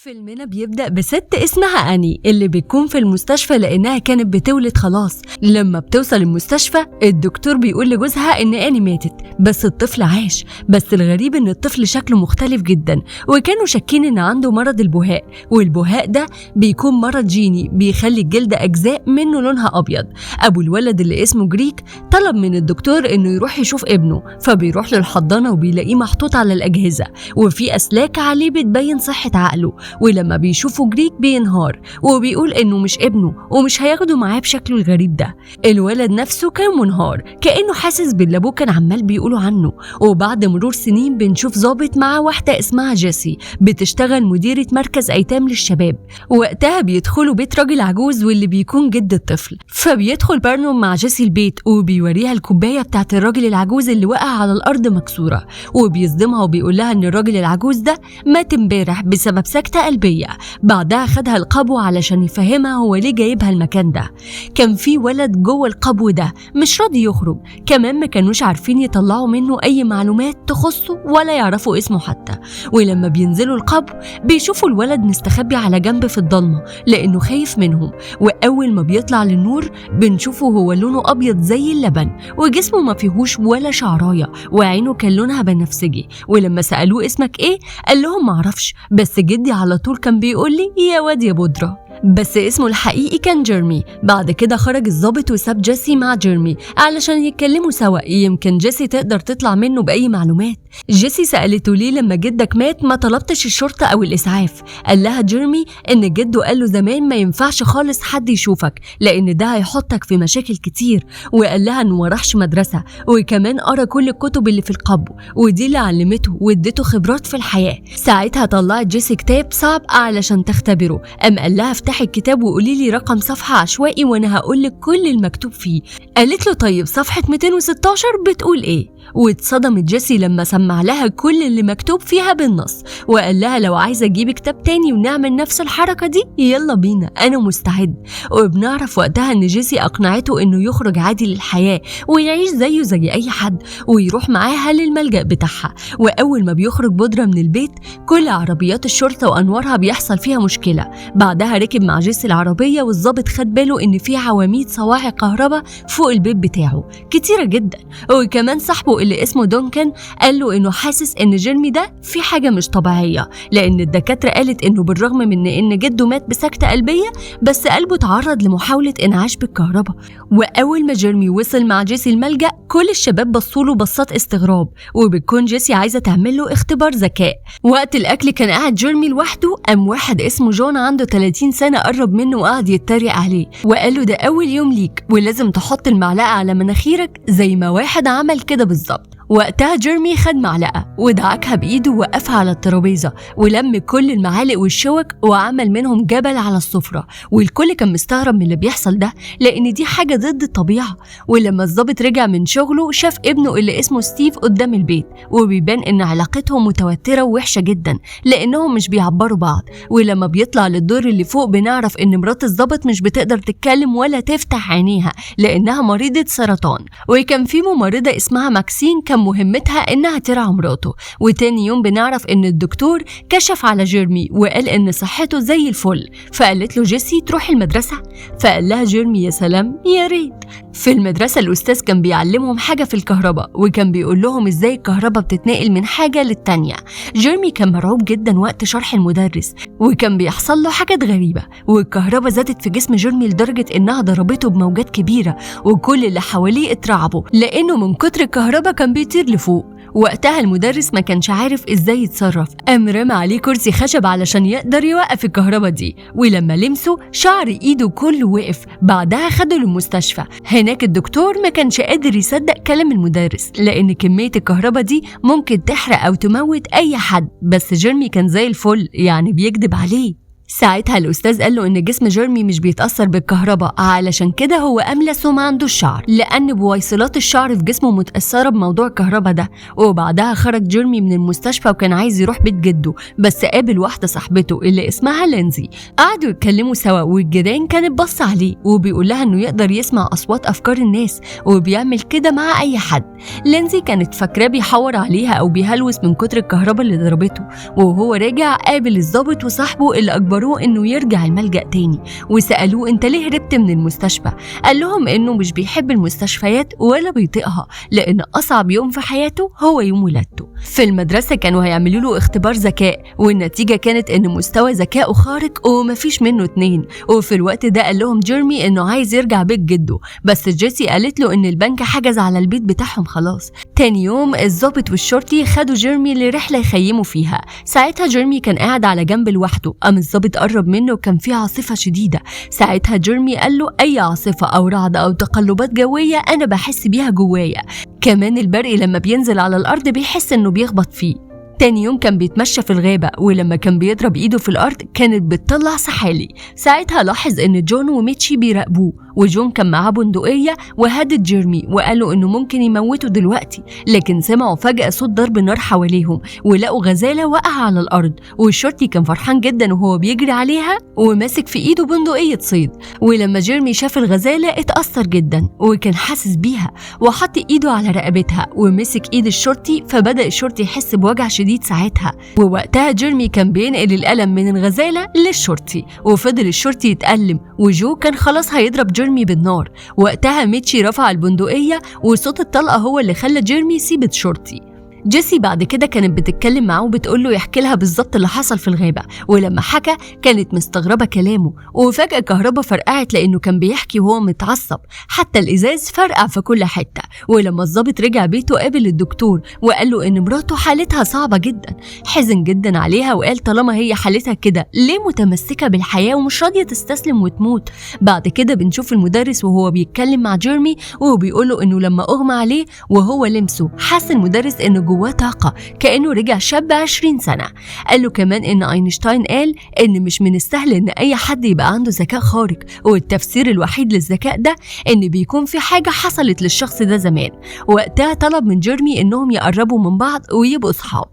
فيلمنا بيبدأ بست اسمها أني اللي بتكون في المستشفى لأنها كانت بتولد خلاص. لما بتوصل المستشفى الدكتور بيقول لجوزها إن أني ماتت بس الطفل عاش. بس الغريب إن الطفل شكله مختلف جدا، وكانوا شاكين إن عنده مرض البهاء، والبهاء ده بيكون مرض جيني بيخلي الجلد أجزاء منه لونها أبيض. أبو الولد اللي اسمه جريك طلب من الدكتور إنه يروح يشوف ابنه، فبيروح للحضانة وبيلاقيه محطوط على الأجهزة وفي أسلاك عليه بتبين صحة عقله. ولما بيشوفوا جريك بينهار وبيقول إنه مش ابنه ومش هياخده معاه بشكله الغريب ده. الولد نفسه كان منهار كأنه حاسس باللي أبوه كان عمال بيقوله عنه. وبعد مرور سنين بنشوف ضابط مع واحدة اسمها جيسي بتشتغل مديرة مركز أيتام للشباب. وقتها بيدخلوا بيت راجل عجوز واللي بيكون جد الطفل، فبيدخل بارنوم مع جيسي البيت وبيوريها الكوباية بتاعت الراجل العجوز اللي وقع على الأرض مكسورة، وبيصدمها وبيقول لها إن الراجل العجوز ده مات امبارح بسبب سكتة قلبية. بعدها خدها القبو علشان يفهمها هو ليه جايبها المكان ده. كان في ولد جوه القبو ده مش راضي يخرج، كمان ما كانوش عارفين يطلعوا منه أي معلومات تخصه ولا يعرفوا اسمه حتى. ولما بينزلوا القبو بيشوفوا الولد مستخبي على جنب في الضلمة لأنه خايف منهم. وأول ما بيطلع للنور بنشوفه هو لونه أبيض زي اللبن، وجسمه ما فيهوش ولا شعراية، وعينه كان لونها بنفسجي. ولما سألوه اسمك ايه قال لهم معرفش، بس جدي على طول كان بيقول لي يا واد يا بودرة، بس اسمه الحقيقي كان جيرمي. بعد كده خرج الضابط وساب جيسي مع جيرمي علشان يتكلموا سوا، يمكن جيسي تقدر تطلع منه بأي معلومات. جيسي سألته ليه لما جدك مات ما طلبتش الشرطة أو الإسعاف. قال لها جيرمي إن جده قال له زمان ما ينفعش خالص حد يشوفك لأن ده هيحطك في مشاكل كتير. وقال لها إنه ما راحش مدرسة، وكمان قرأ كل الكتب اللي في القبو ودي اللي علمته وادته خبرات في الحياة. ساعتها طلعت جيسي كتاب صعب علشان تختبره، قال لها افتحي الكتاب وقولي لي رقم صفحة عشوائي وانا هقولك كل المكتوب فيه. قالت له طيب صفحة 216 بتقول ايه؟ واتصدمت جيسي لما سمع لها كل اللي مكتوب فيها بالنص، وقال لها لو عايزة اجيب كتاب تاني ونعمل نفس الحركة دي يلا بينا انا مستعد. وبنعرف وقتها ان جيسي اقنعته انه يخرج عادي للحياة ويعيش زيه زي اي حد ويروح معاها للملجأ بتاعها. واول ما بيخرج بودرة من البيت كل عربيات الشرطة وانوارها بيحصل فيها مشكلة. بعدها ركب مع جيسي العربية والضابط خد باله ان في عواميد صواعق كهرباء فوق البيت بتاعه كتيرة جدا. وكمان صاحبه اللي اسمه دونكن قال له انه حاسس ان جيرمي ده في حاجة مش طبيعية، لان الدكاترة قالت انه بالرغم من ان جده مات بسكتة قلبية بس قلبه تعرض لمحاولة انعاش بالكهرباء. واول ما جيرمي وصل مع جيسي الملجأ كل الشباب بصوله بصات استغراب، وبتكون جيسي عايزة تعمل له اختبار ذكاء. وقت الاكل كان قاعد جيرمي لوحده، قام واحد اسمه جون عنده 30 سنة قرب منه وقعد يتريق عليه وقال له ده اول يوم ليك ولازم تحط المعلقة على مناخيرك زي ما واحد عمل كده بالظبط. وقتها جيرمي خد معلقة ودعكها بإيده ووقفها على الترابيزة ولم كل المعالق والشوك وعمل منهم جبل على السفرة. والكل كان مستغرب من اللي بيحصل ده لأن دي حاجة ضد الطبيعة. ولما الضابط رجع من شغله شاف ابنه اللي اسمه ستيف قدام البيت، وبيبان إن علاقتهم متوترة ووحشة جدا لأنهم مش بيعبروا بعض. ولما بيطلع للدور اللي فوق بنعرف إن مرات الضابط مش بتقدر تتكلم ولا تفتح عينيها لأنها مريضة سرطان. وكان في ممرضة اسمها ماكسين كان مهمتها انها ترعى مراته. وتاني يوم بنعرف ان الدكتور كشف على جيرمي وقال ان صحته زي الفل. فقالت له جيسي تروح المدرسة؟ فقال لها جيرمي يا سلام يا ريت. في المدرسة الأستاذ كان بيعلمهم حاجة في الكهرباء وكان بيقول لهم ازاي الكهرباء بتتنقل من حاجة للتانية. جيرمي كان مرعوب جدا وقت شرح المدرس وكان بيحصل له حاجات غريبة، والكهرباء زادت في جسم جيرمي لدرجة انها ضربته بموجات كبيرة وكل اللي حواليه اترعبوا لانه من كتر الكهرباء كان بيطير لفوق. وقتها المدرس ما كانش عارف ازاي يتصرف، قام رمى عليه كرسي خشب علشان يقدر يوقف الكهرباء دي. ولما لمسه شعر ايده كله وقف. بعدها خده للمستشفى. هناك الدكتور ما كانش قادر يصدق كلام المدرس لان كمية الكهرباء دي ممكن تحرق او تموت اي حد، بس جيرمي كان زي الفل يعني بيكذب عليه. ساعتها الأستاذ قال له إن جسم جيرمي مش بيتأثر بالكهرباء، علشان كده هو أملس وما عندوش شعر، لأن بويصلات الشعر في جسمه متأثرة بموضوع الكهرباء ده. وبعدها خرج جيرمي من المستشفى وكان عايز يروح بيت جده، بس قابل واحدة صاحبته اللي اسمها لينزي. قعدوا يتكلموا سوا، والجيران كانت بص عليه وبيقول لها إنه يقدر يسمع أصوات أفكار الناس وبيعمل كده مع أي حد. لينزي كانت فاكراه بيحور عليها أو بيهلوس من كتر الكهرباء اللي ضربته. وهو راجع قابل الضابط وصاحبه اللي أجبروه إنه يرجع الملجأ تاني، وسألوه أنت ليه هربت من المستشفى؟ قال لهم إنه مش بيحب المستشفيات ولا بيطيقها، لأن أصعب يوم في حياته هو يوم ولادته. في المدرسة كانوا هيعملوا له اختبار ذكاء، والنتيجة كانت إن مستوى ذكائه خارق ومفيش منه اتنين. وفي الوقت ده قال لهم جيرمي إنه عايز يرجع بيت جده، بس جيسي قالت له إن البنك حجز على البيت بتاعهم خلاص. تاني يوم الضابط والشرطي خدوا جيرمي لرحلة يخيموا فيها. ساعتها جيرمي كان قاعد على جنب لوحده، قام الضابط قرب منه وكان في عاصفة شديدة. ساعتها جيرمي قال له أي عاصفة أو رعد أو تقلبات جوية أنا بحس بيها جوايا، كمان البرق لما بينزل على الأرض بيحس إنه بيخبط فيه. تاني يوم كان بيتمشى في الغابة، ولما كان بيضرب إيده في الأرض كانت بتطلع سحالي. ساعتها لاحظ إن جون وميتشي بيراقبوه، وجون كان معاه بندقية وهدد جيرمي وقالوا إنه ممكن يموته دلوقتي، لكن سمعوا فجأة صوت ضرب نار حواليهم ولقوا غزالة وقع على الأرض. والشرطي كان فرحان جدا وهو بيجري عليها وماسك في إيده بندقية صيد. ولما جيرمي شاف الغزالة اتأثر جدا وكان حاسس بيها، وحط إيده على رقبتها ومسك إيد الشرطي، فبدأ الشرطي يحس بوجع شديد ساعتها. ووقتها جيرمي كان بينقل الألم من الغزالة للشرطي، وفضل الشرطي يتألم، وجو كان خلاص هيضرب جيرمي بالنار. وقتها ميتشي رفع البندقية، وصوت الطلقة هو اللي خلى جيرمي يسيب الشرطي. جيسي بعد كده كانت بتتكلم معاه وبتقول له يحكي لها بالظبط اللي حصل في الغابة، ولما حكى كانت مستغربة كلامه. وفجأة الكهرباء فرقعت لأنه كان بيحكي وهو متعصب، حتى الإزاز فرقع في كل حتة. ولما الضابط رجع بيته قابل الدكتور وقال له إن مراته حالتها صعبة جدا. حزن جدا عليها وقال طالما هي حالتها كده ليه متمسكة بالحياة ومش راضية تستسلم وتموت. بعد كده بنشوف المدرس وهو بيتكلم مع جيرمي وهو بيقول له إنه لما أغمى عليه وهو لمسه حس المدرس إنه جواه طاقة كأنه رجع شاب 20 سنة. قال له كمان إن أينشتاين قال إن مش من السهل إن أي حد يبقى عنده ذكاء خارق، والتفسير الوحيد للذكاء ده إن بيكون في حاجة حصلت للشخص ده زمان. وقتها طلب من جيرمي إنهم يقربوا من بعض ويبقوا صحاب.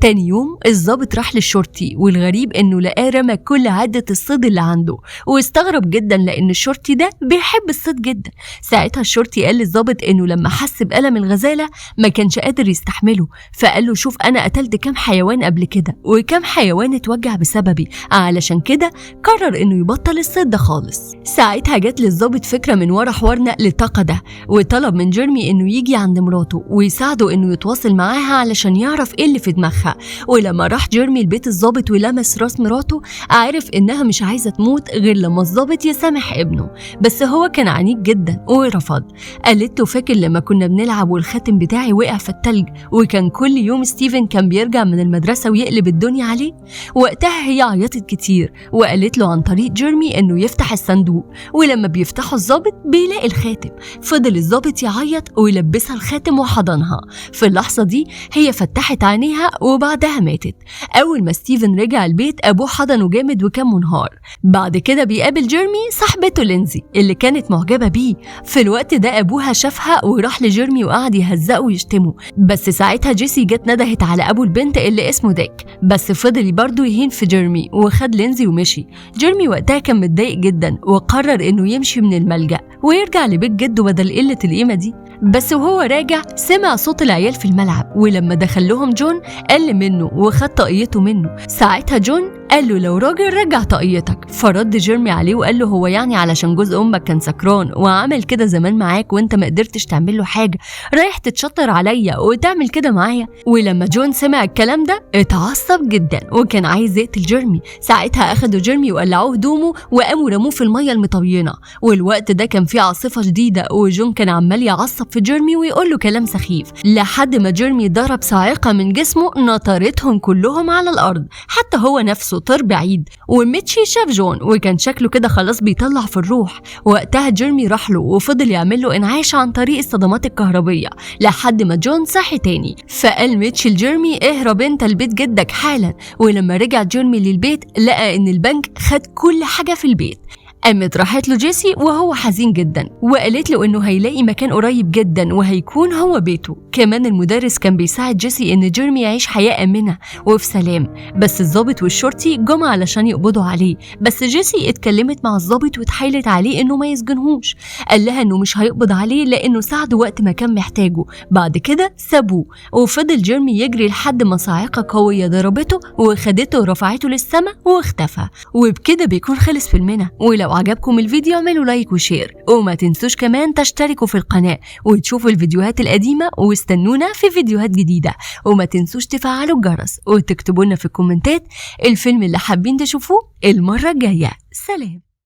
تاني يوم الضابط راح للشرطي، والغريب إنه لقاه رمى كل عدة الصيد اللي عنده، واستغرب جدا لأن الشرطي ده بيحب الصيد جدا. ساعتها الشرطي قال للضابط إنه لما حس بألم الغزالة ما كانش قادر يستحمله، فقال له شوف أنا قتلت كام حيوان قبل كده وكام حيوان اتوجع بسببي، علشان كده قرر إنه يبطل الصيد ده خالص. ساعتها جت للضابط فكرة من ورا حوار نقل الطاقة ده، وطلب من جيرمي إنه يجي عند مراته ويساعده إنه يتواصل معاها علشان يعرف إيه اللي في دماغها. ولما راح جيرمي البيت الضابط ولمس راس مراته عارف إنها مش عايزة تموت غير لما الضابط يسامح ابنه، بس هو كان عنيد جدا ورفض. قالت له فاكر لما كنا بنلعب والخاتم بتاعي وقع في التلج وكان كل يوم ستيفن كان بيرجع من المدرسة ويقلب الدنيا عليه؟ وقتها هي عيطت كتير وقالت له عن طريق جيرمي إنه يفتح الصندوق، ولما بيفتحوا الضابط بيلاقي الخاتم. فضل الضابط يعيط ويلبسها الخاتم وحضنها. في اللحظة دي هي فتحت عينيها وبعدها ماتت. أول ما ستيفن رجع البيت أبوه حضنه جامد وكان منهار. بعد كده بيقابل جيرمي صاحبته لينزي اللي كانت معجبة بيه. في الوقت ده أبوها شافها وراح لجيرمي وقعد يهزقه ويشتمه، بس ساعتها جيسي جت ندهت على أبو البنت اللي اسمه ديك، بس فضل برضه يهين في جيرمي وخد لينزي ومشي. جيرمي وقتها كان متضايق جدا وقرر إنه يمشي من الملجأ ويرجع لبيت جده بدل قلة القيمة دي. بس وهو راجع سمع صوت العيال في الملعب، ولما دخل لهم جون قل منه وخد طاقيته منه. ساعتها جون قال له لو راجل رجع طاقيتك. فرد جيرمي عليه وقال له هو يعني علشان جوز امك كان سكران وعمل كده زمان معاك وانت ما قدرتش تعمل له حاجه رايح تتشطر عليا وتعمل كده معايا؟ ولما جون سمع الكلام ده اتعصب جدا وكان عايز يقتل جيرمي. ساعتها اخدوا جيرمي وقلعوه هدومه وقاموا رموه في الميه المطينه. والوقت ده كان في عاصفة شديدة وجون كان عمال يعصب في جيرمي ويقول له كلام سخيف، لحد ما جيرمي ضرب صاعقة من جسمه نطرتهم كلهم على الأرض، حتى هو نفسه طار بعيد. وميتشي شاف جون وكان شكله كده خلاص بيطلع في الروح. وقتها جيرمي راح له وفضل يعمل له انعاش عن طريق الصدمات الكهربية لحد ما جون صحي تاني. فقال ميتشي لجيرمي اهرب انت لبيت جدك حالا. ولما رجع جيرمي للبيت لقى ان البنك خد كل حاجة في البيت. قامت راحت له جيسي وهو حزين جدا وقالت له انه هيلاقي مكان قريب جدا وهيكون هو بيته. كمان المدرس كان بيساعد جيسي ان جيرمي يعيش حياة آمنة وفي سلام، بس الضابط والشرطي جم علشان يقبضوا عليه. بس جيسي اتكلمت مع الضابط واتحايلت عليه انه ما يسجنهوش، قال لها انه مش هيقبض عليه لانه ساعده وقت ما كان محتاجه. بعد كده سابوه وفضل جيرمي يجري لحد ما صاعقة قوية ضربته وخدته ورفعته للسماء واختفى. وبكده بيكون خلص فيلمنا. ولو عجبكم الفيديو اعملوا لايك وشير، وما تنسوش كمان تشتركوا في القناة وتشوفوا الفيديوهات القديمة واستنونا في فيديوهات جديدة. وما تنسوش تفعلوا الجرس وتكتبوا لنا في الكومنتات الفيلم اللي حابين تشوفوه المرة الجاية. سلام.